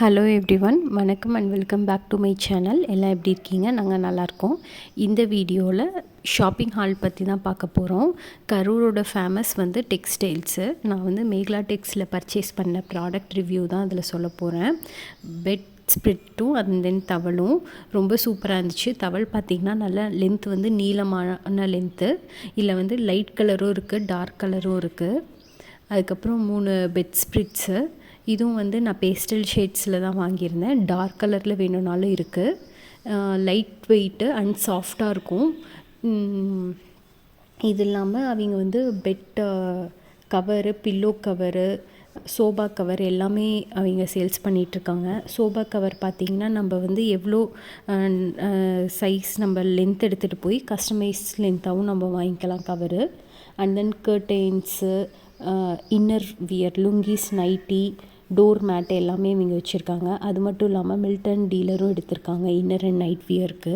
Hello everyone, வணக்கம் and welcome back to my channel. எல்லாம் எப்படி இருக்கீங்க? நாங்கள் நல்லாயிருக்கோம். இந்த வீடியோவில் ஷாப்பிங் ஹால் பற்றி தான் பார்க்க போகிறோம். கரூரோட ஃபேமஸ் வந்து டெக்ஸ்டைல்ஸு. நான் வந்து மேகலா டெக்ஸில் பர்ச்சேஸ் பண்ண ப்ராடக்ட் ரிவ்யூ தான் அதில் சொல்ல போகிறேன். பெட் ஸ்ப்ரிட்டும் அண்ட் தென் தவளும் ரொம்ப சூப்பராக இருந்துச்சு. தவள் பார்த்திங்கன்னா நல்லா லென்த் வந்து நீளமான லென்த்து. இதில் வந்து லைட் கலரும் இருக்குது, டார்க் கலரும் இருக்குது. அதுக்கப்புறம் 3 பெட் ஸ்ப்ரிட்ஸு. இதுவும் வந்து நான் பேஸ்டல் ஷேட்ஸில் தான் வாங்கியிருந்தேன். டார்க் கலரில் வேணும்னாலும் இருக்குது. லைட் வெயிட்டு அண்ட் சாஃப்டாக இருக்கும். இது இல்லாமல் அவங்க வந்து bed cover, pillow cover, sofa cover எல்லாமே அவங்க சேல்ஸ் பண்ணிகிட்ருக்காங்க. சோபா கவர் பார்த்திங்கன்னா நம்ம வந்து எவ்வளோ சைஸ் நம்ம லென்த் எடுத்துகிட்டு போய் கஸ்டமைஸ் லென்த்தாகவும் நம்ம வாங்கிக்கலாம் cover. And then curtains, inner wear, lungis, nighty, door mat எல்லாமே இவங்க வச்சுருக்காங்க. அது மட்டும் இல்லாமல் மில்டன் டீலரும் எடுத்திருக்காங்க இன்னர் அண்ட் நைட் வியருக்கு.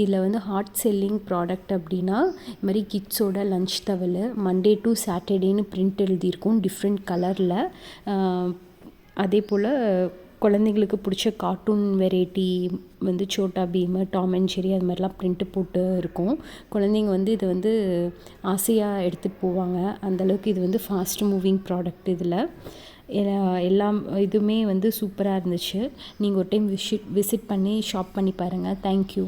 இதில் வந்து ஹாட் செல்லிங் ப்ராடக்ட் அப்படின்னா இது மாதிரி கிட்ஸோட லன்ச் டவலு, மண்டே டு சாட்டர்டேன்னு பிரிண்ட் எழுதியிருக்கும் டிஃப்ரெண்ட் கலரில். அதே போல் குழந்தைங்களுக்கு பிடிச்ச கார்ட்டூன் வெரைட்டி வந்து Chhota Bheem, Tom and Jerry அது மாதிரிலாம் ப்ரிண்ட்டு போட்டு இருக்கும். குழந்தைங்க வந்து இதை வந்து ஆசையாக எடுத்துகிட்டு போவாங்க. அந்தளவுக்கு இது வந்து ஃபாஸ்ட் மூவிங் ப்ராடக்ட். இதில் எல்லாம் இதுவுமே வந்து சூப்பராக இருந்துச்சு. நீங்கள் ஒரு டைம் விசிட் பண்ணி ஷாப் பண்ணி பாருங்கள். தேங்க்யூ.